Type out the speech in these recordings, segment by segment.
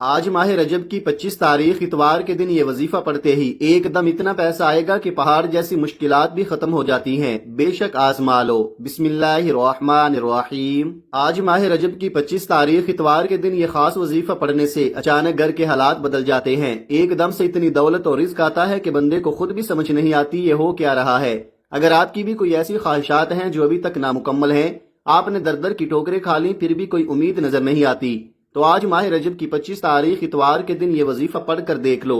آج ماہ رجب کی 25 تاریخ اتوار کے دن یہ وظیفہ پڑھتے ہی ایک دم اتنا پیسہ آئے گا کہ پہاڑ جیسی مشکلات بھی ختم ہو جاتی ہیں۔ بے شک آزما لو۔ بسم اللہ الرحمن الرحیم۔ آج ماہ رجب کی 25 تاریخ اتوار کے دن یہ خاص وظیفہ پڑھنے سے اچانک گھر کے حالات بدل جاتے ہیں۔ ایک دم سے اتنی دولت اور رزق آتا ہے کہ بندے کو خود بھی سمجھ نہیں آتی یہ ہو کیا رہا ہے۔ اگر آپ کی بھی کوئی ایسی خواہشات ہیں جو ابھی تک نامکمل ہیں، آپ نے در در کی ٹھوکریں کھا لی پھر بھی کوئی امید نظر نہیں آتی، تو آج ماہ رجب کی 25 تاریخ اتوار کے دن یہ وظیفہ پڑھ کر دیکھ لو۔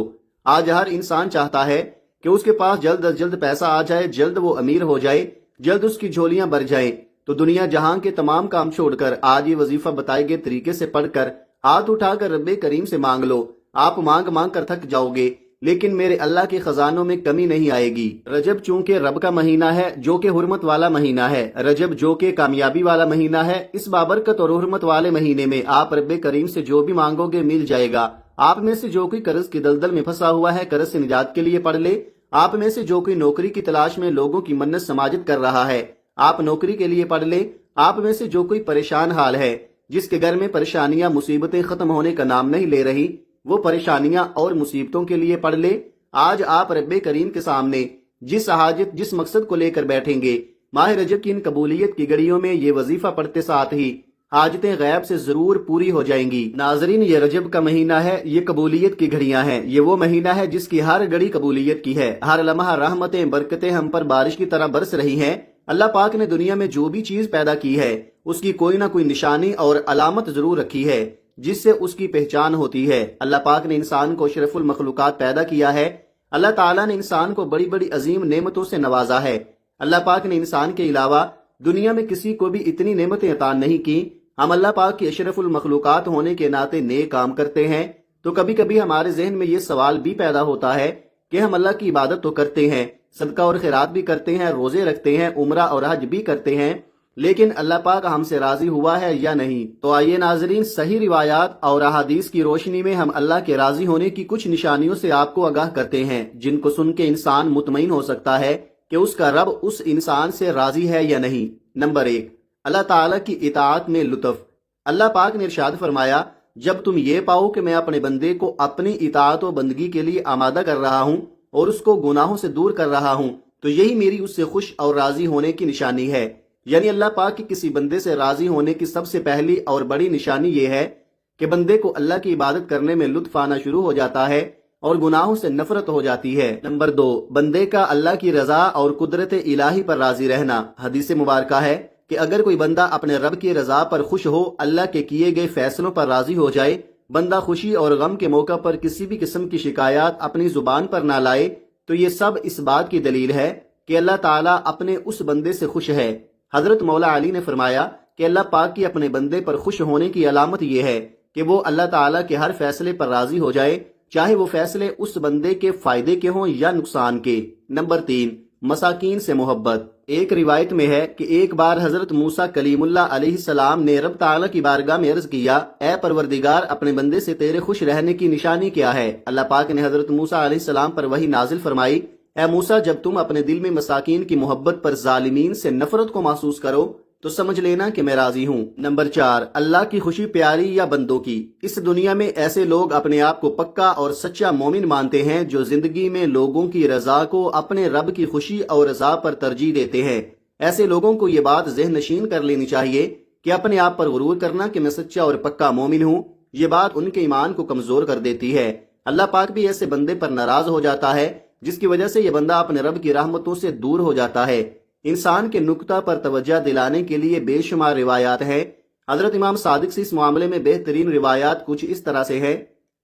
آج ہر انسان چاہتا ہے کہ اس کے پاس جلد از جلد پیسہ آ جائے، جلد وہ امیر ہو جائے، جلد اس کی جھولیاں بھر جائیں۔ تو دنیا جہاں کے تمام کام چھوڑ کر آج یہ وظیفہ بتائے گئے طریقے سے پڑھ کر ہاتھ اٹھا کر رب کریم سے مانگ لو۔ آپ مانگ مانگ کر تھک جاؤ گے، لیکن میرے اللہ کے خزانوں میں کمی نہیں آئے گی۔ رجب چونکہ رب کا مہینہ ہے جو کہ حرمت والا مہینہ ہے، رجب جو کہ کامیابی والا مہینہ ہے، اس بابرکت اور حرمت والے مہینے میں آپ رب کریم سے جو بھی مانگو گے مل جائے گا۔ آپ میں سے جو کوئی قرض کی دلدل میں پھنسا ہوا ہے، قرض سے نجات کے لیے پڑھ لے۔ آپ میں سے جو کوئی نوکری کی تلاش میں لوگوں کی منت سماجت کر رہا ہے، آپ نوکری کے لیے پڑھ لے۔ آپ میں سے جو کوئی پریشان حال ہے، جس کے گھر میں پریشانیاں مصیبتیں ختم ہونے کا نام نہیں لے رہی، وہ پریشانیاں اور مصیبتوں کے لیے پڑھ لے۔ آج آپ رب کریم کے سامنے جس حاجت جس مقصد کو لے کر بیٹھیں گے، ماہ رجب کی ان قبولیت کی گھڑیوں میں یہ وظیفہ پڑھتے ساتھ ہی حاجتیں غیب سے ضرور پوری ہو جائیں گی۔ ناظرین، یہ رجب کا مہینہ ہے، یہ قبولیت کی گھڑیاں ہیں۔ یہ وہ مہینہ ہے جس کی ہر گھڑی قبولیت کی ہے، ہر لمحہ رحمتیں برکتیں ہم پر بارش کی طرح برس رہی ہیں۔ اللہ پاک نے دنیا میں جو بھی چیز پیدا کی ہے اس کی کوئی نہ کوئی نشانی اور علامت ضرور رکھی ہے جس سے اس کی پہچان ہوتی ہے۔ اللہ پاک نے انسان کو اشرف المخلوقات پیدا کیا ہے۔ اللہ تعالیٰ نے انسان کو بڑی بڑی عظیم نعمتوں سے نوازا ہے۔ اللہ پاک نے انسان کے علاوہ دنیا میں کسی کو بھی اتنی نعمتیں عطا نہیں کی۔ ہم اللہ پاک کے اشرف المخلوقات ہونے کے ناطے نیک کام کرتے ہیں تو کبھی کبھی ہمارے ذہن میں یہ سوال بھی پیدا ہوتا ہے کہ ہم اللہ کی عبادت تو کرتے ہیں، صدقہ اور خیرات بھی کرتے ہیں، روزے رکھتے ہیں، عمرہ اور حج بھی کرتے ہیں، لیکن اللہ پاک ہم سے راضی ہوا ہے یا نہیں؟ تو آئیے ناظرین، صحیح روایات اور احادیث کی روشنی میں ہم اللہ کے راضی ہونے کی کچھ نشانیوں سے آپ کو آگاہ کرتے ہیں جن کو سن کے انسان مطمئن ہو سکتا ہے کہ اس کا رب اس انسان سے راضی ہے یا نہیں۔ نمبر 1، اللہ تعالیٰ کی اطاعت میں لطف۔ اللہ پاک نے ارشاد فرمایا، جب تم یہ پاؤ کہ میں اپنے بندے کو اپنی اطاعت و بندگی کے لیے آمادہ کر رہا ہوں اور اس کو گناہوں سے دور کر رہا ہوں تو یہی میری اس سے خوش اور راضی ہونے کی نشانی ہے۔ یعنی اللہ پاک کی کسی بندے سے راضی ہونے کی سب سے پہلی اور بڑی نشانی یہ ہے کہ بندے کو اللہ کی عبادت کرنے میں لطف آنا شروع ہو جاتا ہے اور گناہوں سے نفرت ہو جاتی ہے۔ نمبر 2، بندے کا اللہ کی رضا اور قدرت الہی پر راضی رہنا۔ حدیث مبارکہ ہے کہ اگر کوئی بندہ اپنے رب کی رضا پر خوش ہو، اللہ کے کیے گئے فیصلوں پر راضی ہو جائے، بندہ خوشی اور غم کے موقع پر کسی بھی قسم کی شکایات اپنی زبان پر نہ لائے، تو یہ سب اس بات کی دلیل ہے کہ اللہ تعالیٰ اپنے اس بندے سے خوش ہے۔ حضرت مولا علی نے فرمایا کہ اللہ پاک کی اپنے بندے پر خوش ہونے کی علامت یہ ہے کہ وہ اللہ تعالیٰ کے ہر فیصلے پر راضی ہو جائے، چاہے وہ فیصلے اس بندے کے فائدے کے ہوں یا نقصان کے۔ نمبر 3، مساکین سے محبت۔ ایک روایت میں ہے کہ ایک بار حضرت موسیٰ کلیم اللہ علیہ السلام نے رب تعالیٰ کی بارگاہ میں عرض کیا، اے پروردگار، اپنے بندے سے تیرے خوش رہنے کی نشانی کیا ہے؟ اللہ پاک نے حضرت موسیٰ علیہ السلام پر وحی نازل فرمائی، اے موسیٰ، جب تم اپنے دل میں مساکین کی محبت پر ظالمین سے نفرت کو محسوس کرو تو سمجھ لینا کہ میں راضی ہوں۔ نمبر 4، اللہ کی خوشی پیاری یا بندوں کی۔ اس دنیا میں ایسے لوگ اپنے آپ کو پکا اور سچا مومن مانتے ہیں جو زندگی میں لوگوں کی رضا کو اپنے رب کی خوشی اور رضا پر ترجیح دیتے ہیں۔ ایسے لوگوں کو یہ بات ذہن نشین کر لینی چاہیے کہ اپنے آپ پر غرور کرنا کہ میں سچا اور پکا مومن ہوں، یہ بات ان کے ایمان کو کمزور کر دیتی ہے۔ اللہ پاک بھی ایسے بندے پر ناراض ہو جاتا ہے جس کی وجہ سے یہ بندہ اپنے رب کی رحمتوں سے دور ہو جاتا ہے۔ انسان کے نقطہ پر توجہ دلانے کے لیے بے شمار روایات ہیں۔ حضرت امام صادق سے اس معاملے میں بہترین روایات کچھ اس طرح سے ہے،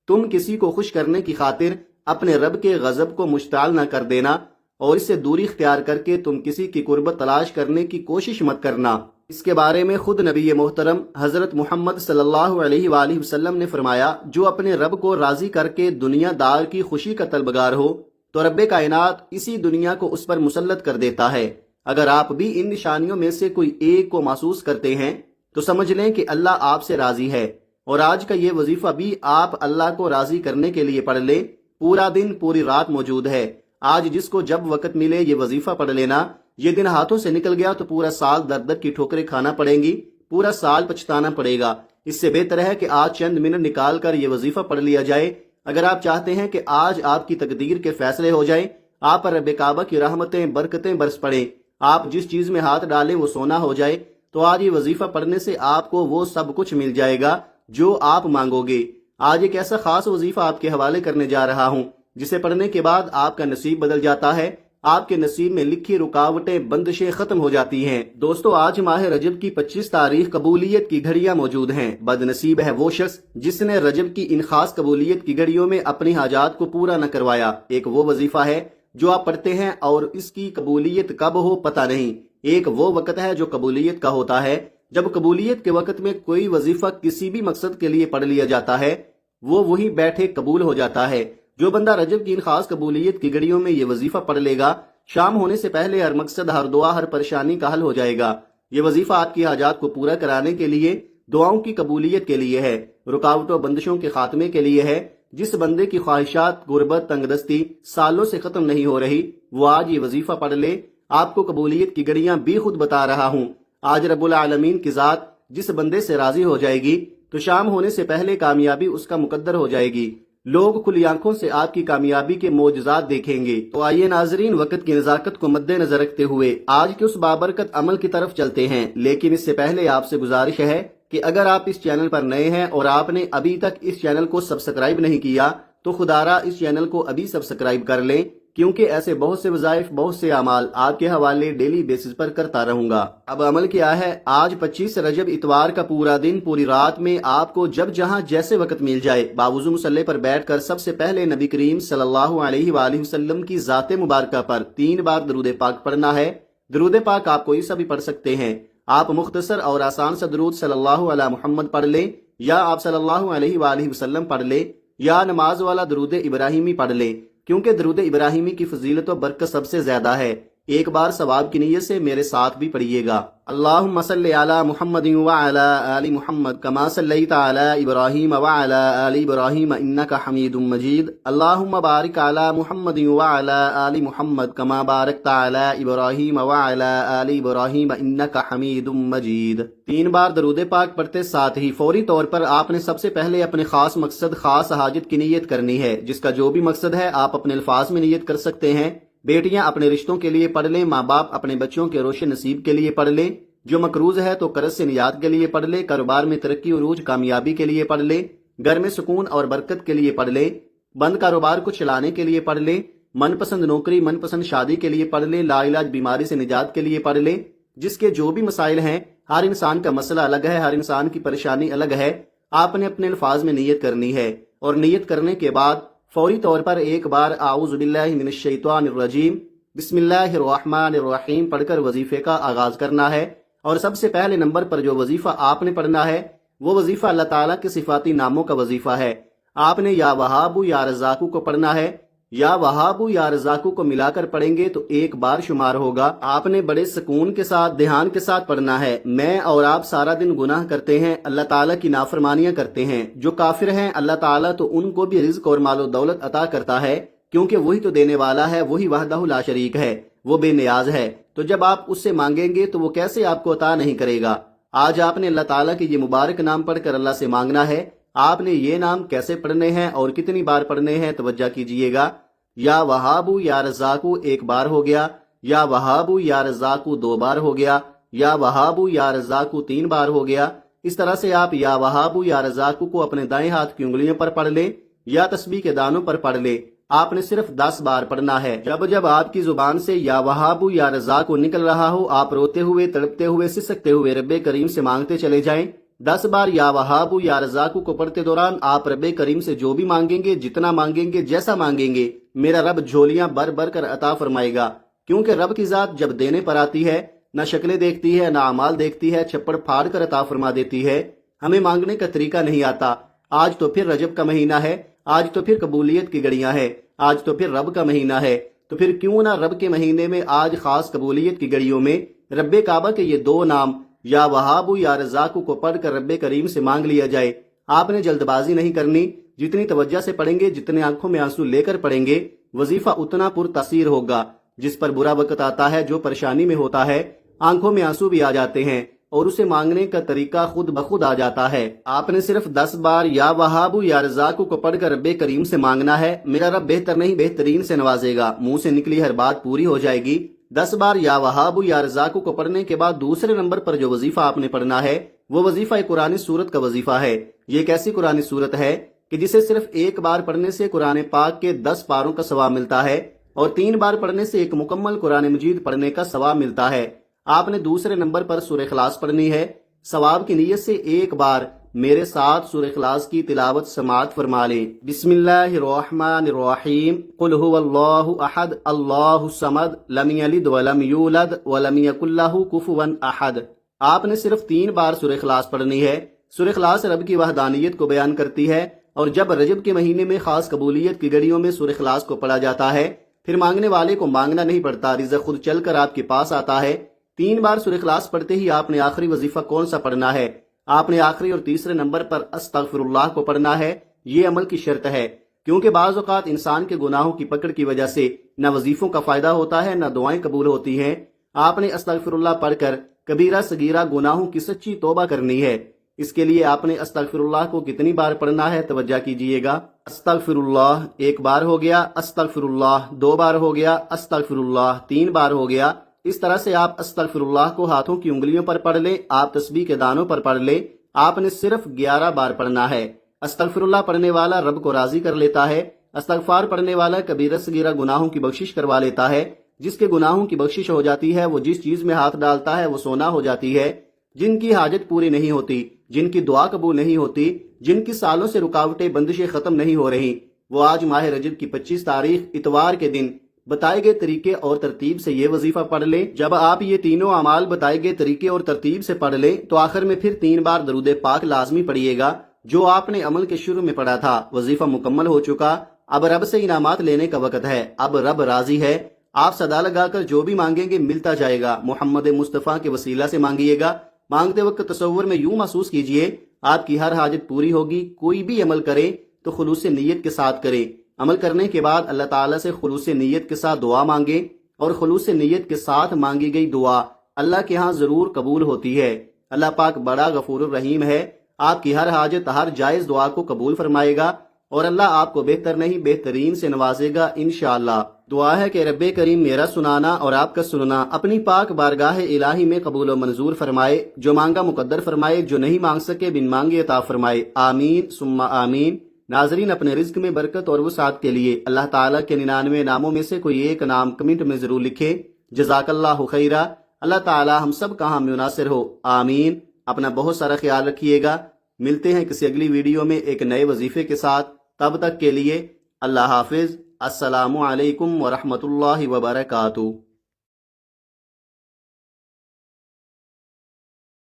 تم کسی کو خوش کرنے کی خاطر اپنے رب کے غضب کو مشتعل نہ کر دینا اور اس سے دوری اختیار کر کے تم کسی کی قربت تلاش کرنے کی کوشش مت کرنا۔ اس کے بارے میں خود نبی محترم حضرت محمد صلی اللہ علیہ وآلہ وسلم نے فرمایا، جو اپنے رب کو راضی کر کے دنیا دار کی خوشی کا طلبگار ہو تو رب کائنات اسی دنیا کو اس پر مسلط کر دیتا ہے۔ اگر آپ بھی ان نشانیوں میں سے کوئی ایک کو محسوس کرتے ہیں تو سمجھ لیں کہ اللہ آپ سے راضی ہے، اور آج کا یہ وظیفہ بھی آپ اللہ کو راضی کرنے کے لیے پڑھ لیں۔ پورا دن پوری رات موجود ہے، آج جس کو جب وقت ملے یہ وظیفہ پڑھ لینا۔ یہ دن ہاتھوں سے نکل گیا تو پورا سال در در کی ٹھوکریں کھانا پڑیں گی، پورا سال پچھتانا پڑے گا۔ اس سے بہتر ہے کہ آج چند منٹ نکال کر یہ وظیفہ پڑھ لیا جائے۔ اگر آپ چاہتے ہیں کہ آج آپ کی تقدیر کے فیصلے ہو جائیں، آپ پر رب کعبہ کی رحمتیں برکتیں برس پڑیں، آپ جس چیز میں ہاتھ ڈالیں وہ سونا ہو جائے، تو آج یہ وظیفہ پڑھنے سے آپ کو وہ سب کچھ مل جائے گا جو آپ مانگو گے۔ آج ایک ایسا خاص وظیفہ آپ کے حوالے کرنے جا رہا ہوں جسے پڑھنے کے بعد آپ کا نصیب بدل جاتا ہے، آپ کے نصیب میں لکھی رکاوٹیں بندشیں ختم ہو جاتی ہیں۔ دوستو، آج ماہ رجب کی 25 تاریخ قبولیت کی گھڑیاں موجود ہیں۔ بد نصیب ہے وہ شخص جس نے رجب کی ان خاص قبولیت کی گھڑیوں میں اپنی حاجات کو پورا نہ کروایا۔ ایک وہ وظیفہ ہے جو آپ پڑھتے ہیں اور اس کی قبولیت کب ہو پتہ نہیں۔ ایک وہ وقت ہے جو قبولیت کا ہوتا ہے جب قبولیت کے وقت میں کوئی وظیفہ کسی بھی مقصد کے لیے پڑھ لیا جاتا ہے، وہ وہیں بیٹھے قبول ہو جاتا ہے۔ جو بندہ رجب کی ان خاص قبولیت کی گھڑیوں میں یہ وظیفہ پڑھ لے گا، شام ہونے سے پہلے ہر مقصد، ہر دعا، ہر پریشانی کا حل ہو جائے گا۔ یہ وظیفہ آپ کی حاجات کو پورا کرانے کے لیے، دعاؤں کی قبولیت کے لیے ہے، رکاوٹوں بندشوں کے خاتمے کے لیے ہے۔ جس بندے کی خواہشات، غربت، تنگ دستی سالوں سے ختم نہیں ہو رہی، وہ آج یہ وظیفہ پڑھ لے۔ آپ کو قبولیت کی گھڑیاں بھی خود بتا رہا ہوں۔ آج رب العالمین کی ذات جس بندے سے راضی ہو جائے گی تو شام ہونے سے پہلے کامیابی اس کا مقدر ہو جائے گی۔ لوگ کھلی آنکھوں سے آپ کی کامیابی کے معجزات دیکھیں گے۔ تو آئیے ناظرین، وقت کی نزاکت کو مد نظر رکھتے ہوئے آج کے اس بابرکت عمل کی طرف چلتے ہیں۔ لیکن اس سے پہلے آپ سے گزارش ہے کہ اگر آپ اس چینل پر نئے ہیں اور آپ نے ابھی تک اس چینل کو سبسکرائب نہیں کیا تو خدارا اس چینل کو ابھی سبسکرائب کر لیں، کیونکہ ایسے بہت سے وظائف، بہت سے اعمال آپ کے حوالے ڈیلی بیسس پر کرتا رہوں گا۔ اب عمل کیا ہے؟ آج 25 رجب اتوار کا پورا دن، پوری رات میں آپ کو جب جہاں جیسے وقت مل جائے، باوضو مصلی پر بیٹھ کر سب سے پہلے نبی کریم صلی اللہ علیہ وآلہ وسلم کی ذات مبارکہ پر 3 بار درود پاک پڑھنا ہے۔ درود پاک آپ کوئی سا بھی پڑھ سکتے ہیں۔ آپ مختصر اور آسان سا درود صلی اللہ علی محمد پڑھ لیں، یا آپ صلی اللہ علیہ وآلہ وسلم پڑھ لیں، یا نماز والا درود ابراہیمی پڑھ لیں، کیونکہ درود ابراہیمی کی فضیلت و برکت سب سے زیادہ ہے۔ ایک بار ثواب کی نیت سے میرے ساتھ بھی پڑھیے گا۔ اللہم صلی علی محمد وعلی آل محمد کما صلیت علی ابراہیم وعلی آل ابراہیم انک حمید مجید۔ اللہم بارک علی محمد وعلی آل محمد کما بارکت علی ابراہیم وعلی آل ابراہیم انک حمید مجید۔ 3 بار درود پاک پڑھتے ساتھ ہی فوری طور پر آپ نے سب سے پہلے اپنے خاص مقصد، خاص حاجت کی نیت کرنی ہے۔ جس کا جو بھی مقصد ہے آپ اپنے الفاظ میں نیت کر سکتے ہیں۔ بیٹیاں اپنے رشتوں کے لیے پڑھ لیں، ماں باپ اپنے بچوں کے روشن نصیب کے لیے پڑھ لیں، جو مقروض ہے تو قرض سے نجات کے لیے پڑھ لیں، کاروبار میں ترقی عروج کامیابی کے لیے پڑھ لیں، گھر میں سکون اور برکت کے لیے پڑھ لیں، بند کاروبار کو چلانے کے لیے پڑھ لیں، من پسند نوکری، من پسند شادی کے لیے پڑھ لیں، لا علاج بیماری سے نجات کے لیے پڑھ لیں۔ جس کے جو بھی مسائل ہیں، ہر انسان کا مسئلہ الگ ہے، ہر انسان کی پریشانی الگ ہے۔ آپ نے اپنے الفاظ میں نیت کرنی ہے، اور نیت کرنے کے بعد فوری طور پر ایک بار اعوذ باللہ من الشیطان الرجیم بسم اللہ الرحمن الرحیم پڑھ کر وظیفے کا آغاز کرنا ہے۔ اور سب سے پہلے نمبر پر جو وظیفہ آپ نے پڑھنا ہے وہ وظیفہ اللہ تعالیٰ کے صفاتی ناموں کا وظیفہ ہے۔ آپ نے یا وہابو یا رزاقو کو پڑھنا ہے۔ یا وہابو یا رزاقو کو ملا کر پڑھیں گے تو 1 بار شمار ہوگا۔ آپ نے بڑے سکون کے ساتھ، دھیان کے ساتھ پڑھنا ہے۔ میں اور آپ سارا دن گناہ کرتے ہیں، اللہ تعالیٰ کی نافرمانیاں کرتے ہیں۔ جو کافر ہیں اللہ تعالیٰ تو ان کو بھی رزق اور مال و دولت عطا کرتا ہے، کیونکہ وہی تو دینے والا ہے، وہی وحدہ لا شریک ہے، وہ بے نیاز ہے۔ تو جب آپ اس سے مانگیں گے تو وہ کیسے آپ کو عطا نہیں کرے گا؟ آج آپ نے اللہ تعالیٰ کے یہ مبارک نام پڑھ کر اللہ سے مانگنا ہے۔ آپ نے یہ نام کیسے پڑھنے ہیں اور کتنی بار پڑھنے ہیں توجہ کیجئے گا۔ یا وہابو یا رزاقو 1 بار ہو گیا، یا وہابو یا رزاقو 2 بار ہو گیا، یا وہابو یا رزاقو 3 بار ہو گیا۔ اس طرح سے آپ یا وہابو یا رزاقو کو اپنے دائیں ہاتھ کی انگلیوں پر پڑھ لیں یا تسبیح کے دانوں پر پڑھ لیں۔ آپ نے صرف 10 بار پڑھنا ہے۔ جب آپ کی زبان سے یا وہابو یا رزاقو نکل رہا ہو، آپ روتے ہوئے، تڑپتے ہوئے، سسکتے ہوئے رب کریم سے مانگتے چلے جائیں۔ 10 بار یا وہابو یا رزاقو کو پڑھتے دوران آپ رب کریم سے جو بھی مانگیں گے، جتنا مانگیں گے، جیسا مانگیں گے، میرا رب جھولیاں بھر بھر کر عطا فرمائے گا۔ کیونکہ رب کی ذات جب دینے پر آتی ہے، نہ شکلیں دیکھتی ہے، نہ اعمال دیکھتی ہے، چھپڑ پھاڑ کر عطا فرما دیتی ہے۔ ہمیں مانگنے کا طریقہ نہیں آتا۔ آج تو پھر رجب کا مہینہ ہے، آج تو پھر قبولیت کی گھڑیاں ہیں، آج تو پھر رب کا مہینہ ہے، تو پھر کیوں نہ رب کے مہینے میں آج خاص قبولیت کی گھڑیوں میں رب کعبہ کے یہ 2 نام یا وہابو یا رزاقو کو پڑھ کر رب کریم سے مانگ لیا جائے۔ آپ نے جلد بازی نہیں کرنی، جتنی توجہ سے پڑھیں گے، جتنے آنکھوں میں آنسو لے کر پڑھیں گے، وظیفہ اتنا پر تاثیر ہوگا۔ جس پر برا وقت آتا ہے، جو پریشانی میں ہوتا ہے، آنکھوں میں آنسو بھی آ جاتے ہیں، اور اسے مانگنے کا طریقہ خود بخود آ جاتا ہے۔ آپ نے صرف 10 بار یا وہابو یا رزاقو کو پڑھ کر رب کریم سے مانگنا ہے، میرا رب بہتر نہیں بہترین سے نوازے گا، منہ سے نکلی ہر بات پوری ہو جائے گی۔ 10 بار یا وہابو یا رزاقو کو پڑھنے کے بعد دوسرے نمبر پر جو وظیفہ آپ نے پڑھنا ہے وہ وظیفہ قرآن سورت کا وظیفہ ہے۔ یہ ایک ایسی قرآن سورت ہے کہ جسے صرف ایک بار پڑھنے سے قرآن پاک کے 10 پاروں کا ثواب ملتا ہے اور 3 بار پڑھنے سے ایک مکمل قرآن مجید پڑھنے کا ثواب ملتا ہے۔ آپ نے دوسرے نمبر پر سورہ اخلاص پڑھنی ہے۔ ثواب کی نیت سے ایک بار میرے ساتھ سورہ اخلاص کی تلاوت سماعت فرما لیں۔ بسم اللہ الرحمن الرحیم، قل هو اللہ احد اللہ الصمد لم یلد ولم یولد ولم یکن لہ کفوا احد۔ آپ نے صرف 3 بار سورہ اخلاص پڑھنی ہے۔ سورہ اخلاص رب کی وحدانیت کو بیان کرتی ہے اور جب رجب کے مہینے میں خاص قبولیت کی گھڑیوں میں سورہ اخلاص کو پڑھا جاتا ہے پھر مانگنے والے کو مانگنا نہیں پڑتا، رزق خود چل کر آپ کے پاس آتا ہے۔ 3 بار سورہ اخلاص پڑھتے ہی آپ نے آخری وظیفہ کون سا پڑھنا ہے؟ آپ نے آخری اور تیسرے نمبر پر استغفر اللہ کو پڑھنا ہے۔ یہ عمل کی شرط ہے کیونکہ بعض اوقات انسان کے گناہوں کی پکڑ کی وجہ سے نہ وظیفوں کا فائدہ ہوتا ہے نہ دعائیں قبول ہوتی ہیں۔ آپ نے استغفر اللہ پڑھ کر کبیرہ صغیرہ گناہوں کی سچی توبہ کرنی ہے۔ اس کے لیے آپ نے استغفر اللہ کو کتنی بار پڑھنا ہے توجہ کیجئے گا۔ استغفر اللہ 1 بار ہو گیا، استغفر اللہ 2 بار ہو گیا، استغفر اللہ 3 بار ہو گیا۔ اس طرح سے آپ استغفر اللہ کو ہاتھوں کی انگلیوں پر پڑھ لیں، آپ تسبیح کے دانوں پر پڑھ لیں۔ آپ نے صرف 11 بار پڑھنا ہے۔ استغفر اللہ پڑھنے والا رب کو راضی کر لیتا ہے، استغفار پڑھنے والا کبیرہ صغیرہ گناہوں کی بخشش کروا لیتا ہے۔ جس کے گناہوں کی بخشش ہو جاتی ہے وہ جس چیز میں ہاتھ ڈالتا ہے وہ سونا ہو جاتی ہے۔ جن کی حاجت پوری نہیں ہوتی، جن کی دعا قبول نہیں ہوتی، جن کی سالوں سے رکاوٹیں بندشیں ختم نہیں ہو رہی، وہ آج ماہ رجب کی 25 تاریخ اتوار کے دن بتائے گئے طریقے اور ترتیب سے یہ وظیفہ پڑھ لیں۔ جب آپ یہ تینوں اعمال بتائے گئے طریقے اور ترتیب سے پڑھ لیں تو آخر میں پھر 3 بار درود پاک لازمی پڑھیے گا جو آپ نے عمل کے شروع میں پڑھا تھا۔ وظیفہ مکمل ہو چکا، اب رب سے انعامات لینے کا وقت ہے، اب رب راضی ہے۔ آپ صدا لگا کر جو بھی مانگیں گے ملتا جائے گا۔ محمد مصطفیٰ کے وسیلہ سے مانگیے گا۔ مانگتے وقت تصور میں یوں محسوس کیجئے آپ کی ہر حاجت پوری ہوگی۔ کوئی بھی عمل کرے تو خلوص نیت کے ساتھ کرے۔ عمل کرنے کے بعد اللہ تعالیٰ سے خلوص نیت کے ساتھ دعا مانگے اور خلوص نیت کے ساتھ مانگی گئی دعا اللہ کے ہاں ضرور قبول ہوتی ہے۔ اللہ پاک بڑا غفور الرحیم ہے، آپ کی ہر حاجت ہر جائز دعا کو قبول فرمائے گا اور اللہ آپ کو بہتر نہیں بہترین سے نوازے گا انشاءاللہ۔ دعا ہے کہ رب کریم میرا سنانا اور آپ کا سننا اپنی پاک بارگاہ الہی میں قبول و منظور فرمائے، جو مانگا مقدر فرمائے، جو نہیں مانگ سکے بن مانگے عطا فرمائے، آمین ثم آمین۔ ناظرین، اپنے رزق میں برکت اور وسعت کے لیے اللہ تعالیٰ کے 99 ناموں میں سے کوئی ایک نام کمنٹ میں ضرور لکھیں۔ جزاک اللہ خیرہ۔ اللہ تعالیٰ ہم سب کا ہم مناصر ہو، آمین۔ اپنا بہت سارا خیال رکھیے گا۔ ملتے ہیں کسی اگلی ویڈیو میں ایک نئے وظیفے کے ساتھ، تب تک کے لیے اللہ حافظ۔ السلام علیکم ورحمۃ اللہ وبرکاتہ۔